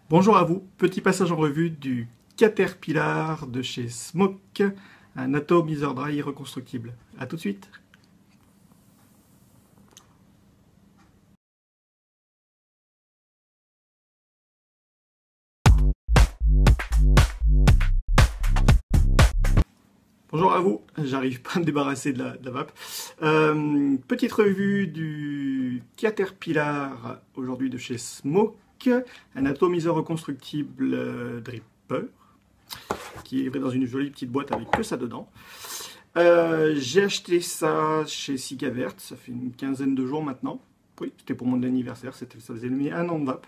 Bonjour à vous, petit passage en revue du Caterpillar de chez Smoke, un atomizer dry reconstructible. A tout de suite. Bonjour à vous, j'arrive pas à me débarrasser de la vape. Petite revue du Caterpillar aujourd'hui de chez Smoke, un atomiseur reconstructible dripper qui est livré dans une jolie petite boîte avec que ça dedans. J'ai acheté ça chez Sigavert, ça fait une quinzaine de jours maintenant. Oui, c'était pour mon anniversaire, ça faisait un an de vape.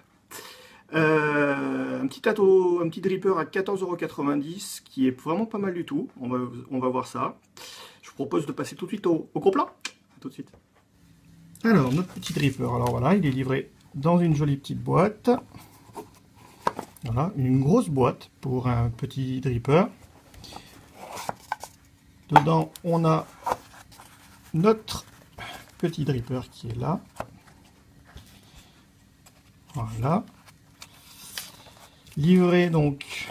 Un petit dripper à 14,90 € qui est vraiment pas mal du tout. On va voir ça. Je vous propose de passer tout de suite au gros plan. A tout de suite. Alors, notre petit dripper, alors voilà, il est livré dans une jolie petite boîte. Voilà, une grosse boîte pour un petit dripper. Dedans, on a notre petit dripper qui est là. Voilà. Livré donc,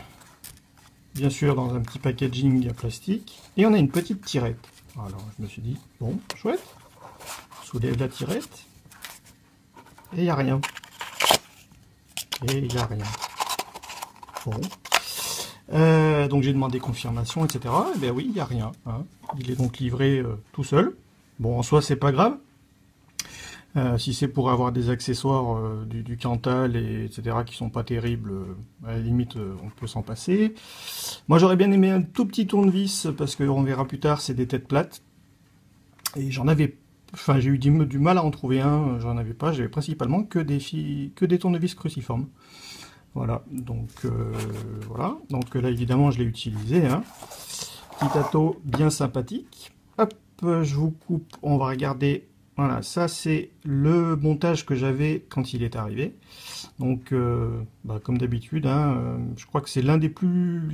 bien sûr, dans un petit packaging plastique. Et on a une petite tirette. Alors, je me suis dit, bon, chouette. On soulève la tirette. Et il n'y a rien. Et il n'y a rien. Bon. Donc j'ai demandé confirmation, etc. Et bien oui, il n'y a rien. Hein. Il est donc livré tout seul. Bon, en soi, c'est pas grave. Si c'est pour avoir des accessoires du Cantal, etc., qui sont pas terribles, à la limite, on peut s'en passer. Moi, j'aurais bien aimé un tout petit tournevis, parce qu'on verra plus tard, c'est des têtes plates. Et j'en avais... Enfin, j'ai eu du mal à en trouver un, j'en avais pas. J'avais principalement que des tournevis cruciformes. Voilà, donc voilà. Donc là, évidemment, je l'ai utilisé. Hein. Petit ato bien sympathique. Hop, je vous coupe, on va regarder... Voilà, ça c'est le montage que j'avais quand il est arrivé. Donc, comme d'habitude, hein, je crois que c'est l'un des plus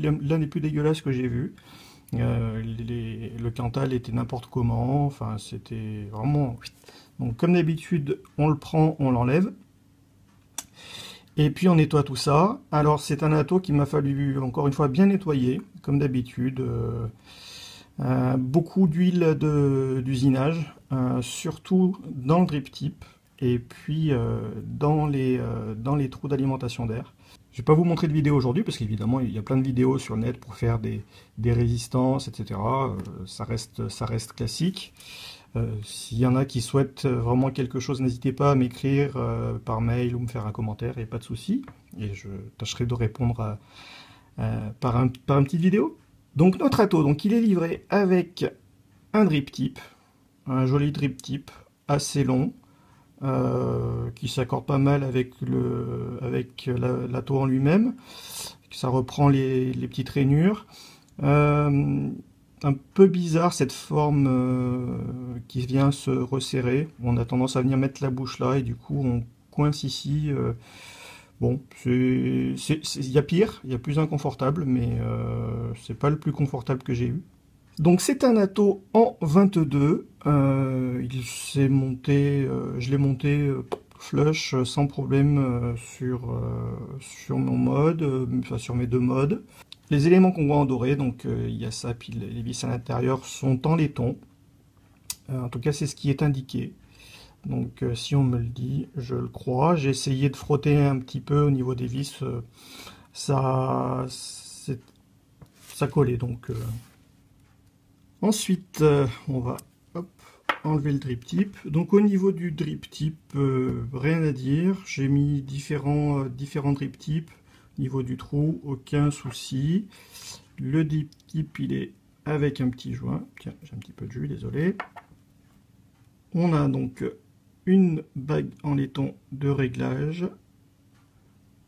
dégueulasses que j'ai vu. Le Cantal était n'importe comment, enfin c'était vraiment... Donc comme d'habitude, on le prend, on l'enlève. Et puis on nettoie tout ça. Alors c'est un ato qu'il m'a fallu encore une fois bien nettoyer, comme d'habitude. Beaucoup d'huile d'usinage, surtout dans le drip tip et puis dans les trous d'alimentation d'air. Je ne vais pas vous montrer de vidéo aujourd'hui parce qu'évidemment il y a plein de vidéos sur le net pour faire des résistances, etc. Ça reste classique. S'il y en a qui souhaitent vraiment quelque chose, n'hésitez pas à m'écrire par mail ou me faire un commentaire, il n'y a pas de souci. Et je tâcherai de répondre par une petite vidéo. Donc notre ato, donc il est livré avec un drip tip, un joli drip tip assez long, qui s'accorde pas mal avec l'ato en lui-même. Ça reprend les petites rainures. Un peu bizarre cette forme qui vient se resserrer. On a tendance à venir mettre la bouche là et du coup on coince ici. Bon, il y a pire, il y a plus inconfortable, mais c'est pas le plus confortable que j'ai eu. Donc c'est un ato en 22. Il s'est monté, je l'ai monté flush sans problème sur mon mode, enfin sur mes deux modes. Les éléments qu'on voit en doré, donc il y a ça, puis les vis à l'intérieur sont en laiton. En tout cas, c'est ce qui est indiqué. Donc si on me le dit, je le crois. J'ai essayé de frotter un petit peu au niveau des vis, ça collait. Donc ensuite, on va enlever le drip tip. Donc au niveau du drip tip, rien à dire. J'ai mis différents drip tips. Au niveau du trou, aucun souci. Le drip tip, il est avec un petit joint. Tiens, j'ai un petit peu de jus, désolé. On a donc une bague en laiton de réglage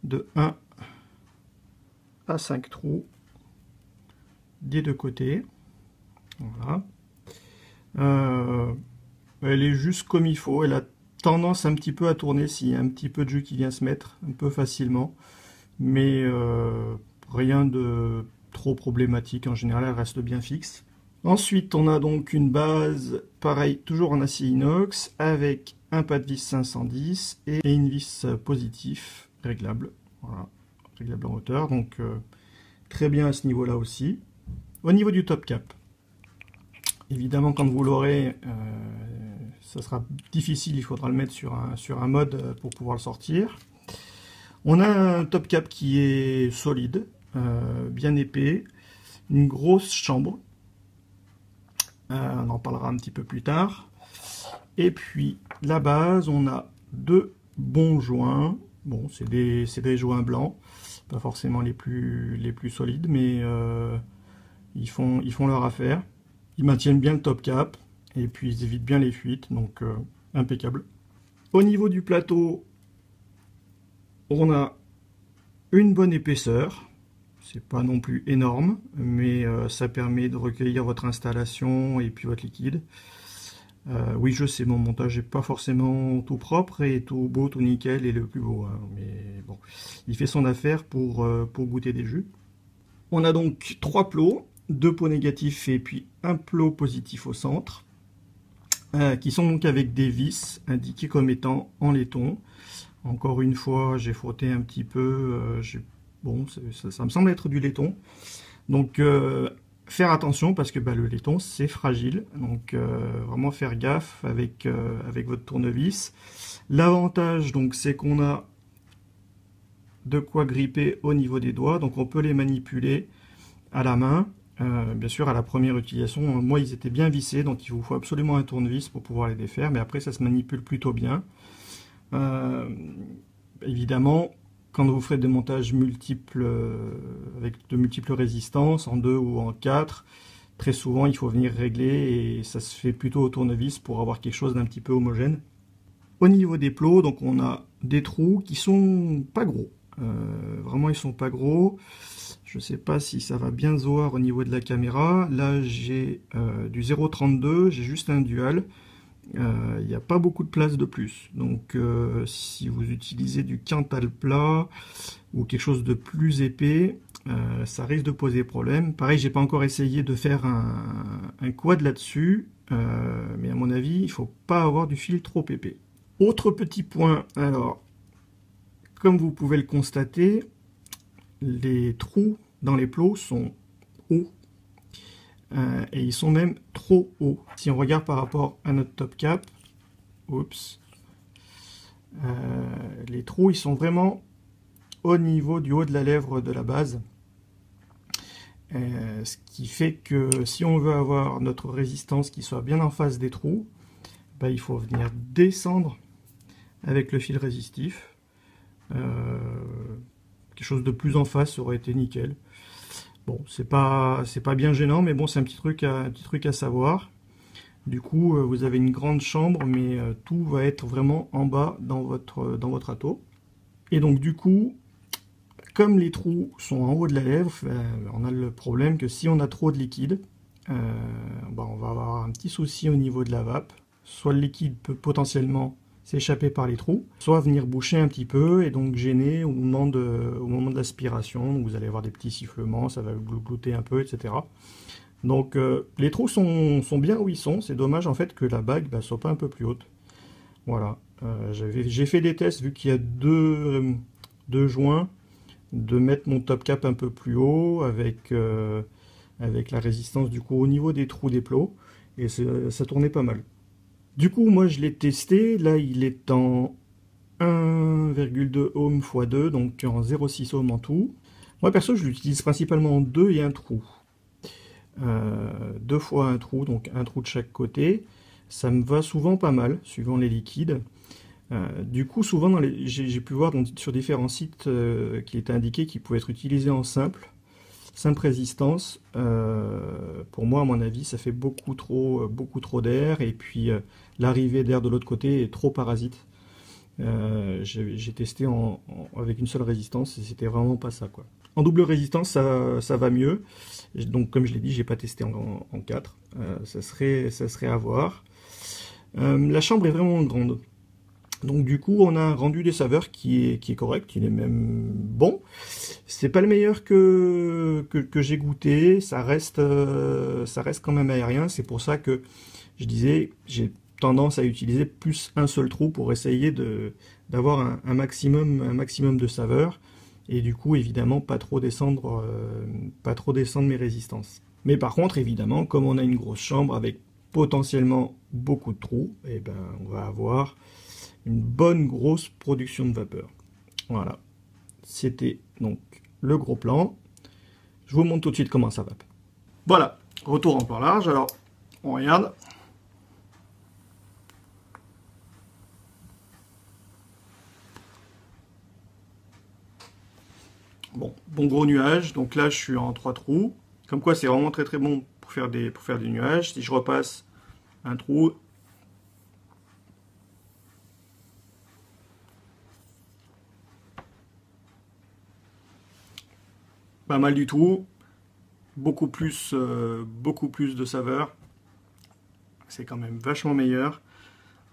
de 1 à 5 trous des deux côtés. Voilà. Elle est juste comme il faut. Elle a tendance un petit peu à tourner s'il y a un petit peu de jus qui vient se mettre un peu facilement. Mais rien de trop problématique. En général, elle reste bien fixe. Ensuite, on a donc une base, pareil, toujours en acier inox, avec un pas de vis 510 et une vis positif réglable. Voilà. réglable en hauteur, donc très bien à ce niveau-là aussi. Au niveau du top cap, évidemment quand vous l'aurez, ça sera difficile, il faudra le mettre sur un mode pour pouvoir le sortir. On a un top cap qui est solide, bien épais, une grosse chambre, on en parlera un petit peu plus tard. Et puis la base, on a deux bons joints. Bon, c'est des joints blancs, pas forcément les plus solides, mais ils font leur affaire. Ils maintiennent bien le top cap et puis ils évitent bien les fuites, donc impeccable. Au niveau du plateau, on a une bonne épaisseur. C'est pas non plus énorme, mais ça permet de recueillir votre installation et puis votre liquide. Oui, je sais, mon montage n'est pas forcément tout propre et tout beau, tout nickel et le plus beau, hein, mais bon, il fait son affaire pour goûter des jus. On a donc 3 plots, 2 pots négatifs et puis un plot positif au centre, qui sont donc avec des vis indiquées comme étant en laiton. Encore une fois, j'ai frotté un petit peu, bon, ça me semble être du laiton, donc faire attention parce que le laiton c'est fragile, donc vraiment faire gaffe avec votre tournevis. L'avantage donc c'est qu'on a de quoi gripper au niveau des doigts, donc on peut les manipuler à la main. Bien sûr à la première utilisation, moi ils étaient bien vissés, donc il vous faut absolument un tournevis pour pouvoir les défaire, mais après ça se manipule plutôt bien. Évidemment, quand vous ferez des montages multiples, avec de multiples résistances, en 2 ou en 4, très souvent il faut venir régler et ça se fait plutôt au tournevis pour avoir quelque chose d'un petit peu homogène. Au niveau des plots, donc on a des trous qui sont pas gros. Vraiment ils sont pas gros. Je sais pas si ça va bien se voir au niveau de la caméra. Là j'ai du 0,32, j'ai juste un dual. Il n'y a pas beaucoup de place de plus, donc si vous utilisez du Cantal plat ou quelque chose de plus épais, ça risque de poser problème. Pareil, j'ai pas encore essayé de faire un quad là-dessus, mais à mon avis il faut pas avoir du fil trop épais. Autre petit point, alors comme vous pouvez le constater, les trous dans les plots sont hauts. Et ils sont même trop hauts. Si on regarde par rapport à notre top cap, oups, les trous ils sont vraiment au niveau du haut de la lèvre de la base. Ce qui fait que si on veut avoir notre résistance qui soit bien en face des trous, il faut venir descendre avec le fil résistif. Quelque chose de plus en face aurait été nickel. Bon, c'est pas bien gênant, mais bon, c'est un petit truc à savoir. Du coup, vous avez une grande chambre, mais tout va être vraiment en bas dans votre atto. Et donc, du coup, comme les trous sont en haut de la lèvre, on a le problème que si on a trop de liquide, on va avoir un petit souci au niveau de la vape. Soit le liquide peut potentiellement s'échapper par les trous, soit venir boucher un petit peu et donc gêner au moment de l'aspiration. Vous allez avoir des petits sifflements, ça va glouter un peu, etc. Donc les trous sont bien où ils sont. C'est dommage en fait que la bague soit pas un peu plus haute. Voilà. J'ai fait des tests vu qu'il y a deux joints, de mettre mon top cap un peu plus haut avec la résistance du coup au niveau des trous des plots, et ça tournait pas mal. Du coup, moi, je l'ai testé. Là, il est en 1,2 ohm x 2, donc en 0,6 ohm en tout. Moi, perso, je l'utilise principalement en 2 et un trou. 2 fois un trou, donc un trou de chaque côté. Ça me va souvent pas mal, suivant les liquides. Du coup, souvent, j'ai pu voir sur différents sites qu'il était indiqué qu'il pouvait être utilisé en simple résistance. Pour moi, à mon avis, ça fait beaucoup trop d'air, et puis l'arrivée d'air de l'autre côté est trop parasite. J'ai testé avec une seule résistance et c'était vraiment pas ça, quoi. En double résistance, ça va mieux. Donc, comme je l'ai dit, j'ai pas testé en 4. Ça serait à voir. La chambre est vraiment grande. Donc du coup, on a un rendu des saveurs qui est correct, il est même bon. C'est pas le meilleur que j'ai goûté, ça reste quand même aérien. C'est pour ça que je disais, j'ai tendance à utiliser plus un seul trou pour essayer d'avoir un maximum de saveurs. et du coup évidemment pas trop descendre mes résistances. Mais par contre évidemment, comme on a une grosse chambre avec potentiellement beaucoup de trous, et ben on va avoir une bonne grosse production de vapeur. Voilà, c'était donc le gros plan. Je vous montre tout de suite comment ça va. Voilà, retour en plan large. Alors on regarde. Bon gros nuage, donc là je suis en 3 trous, comme quoi c'est vraiment très très bon pour faire des nuages. Si je repasse un trou, pas mal du tout, beaucoup plus de saveur, c'est quand même vachement meilleur,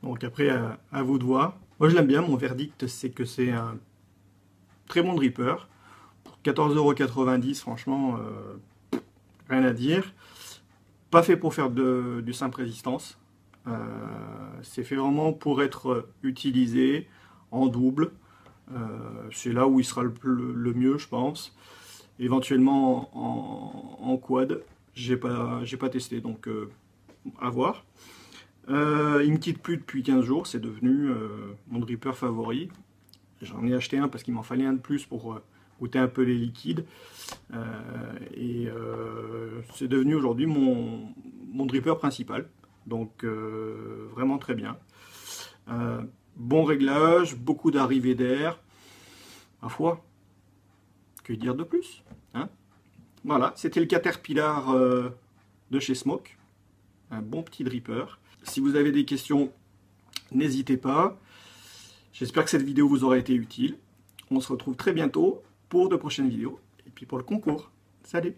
donc après à vous de voir. Moi je l'aime bien, mon verdict c'est que c'est un très bon dripper. 14,90 €, franchement, rien à dire. Pas fait pour faire du simple résistance. C'est fait vraiment pour être utilisé en double. C'est là où il sera le mieux, je pense. Éventuellement en quad. J'ai pas testé, donc à voir. Il me quitte plus depuis 15 jours. C'est devenu mon dripper favori. J'en ai acheté un parce qu'il m'en fallait un de plus pour goûter un peu les liquides. C'est devenu aujourd'hui mon dripper principal. Donc vraiment très bien. Bon réglage, beaucoup d'arrivée d'air. Ma foi, que dire de plus, hein? Voilà, c'était le Caterpillar de chez Smoke. Un bon petit dripper. Si vous avez des questions, n'hésitez pas. J'espère que cette vidéo vous aura été utile. On se retrouve très bientôt pour de prochaines vidéos et puis pour le concours. Salut!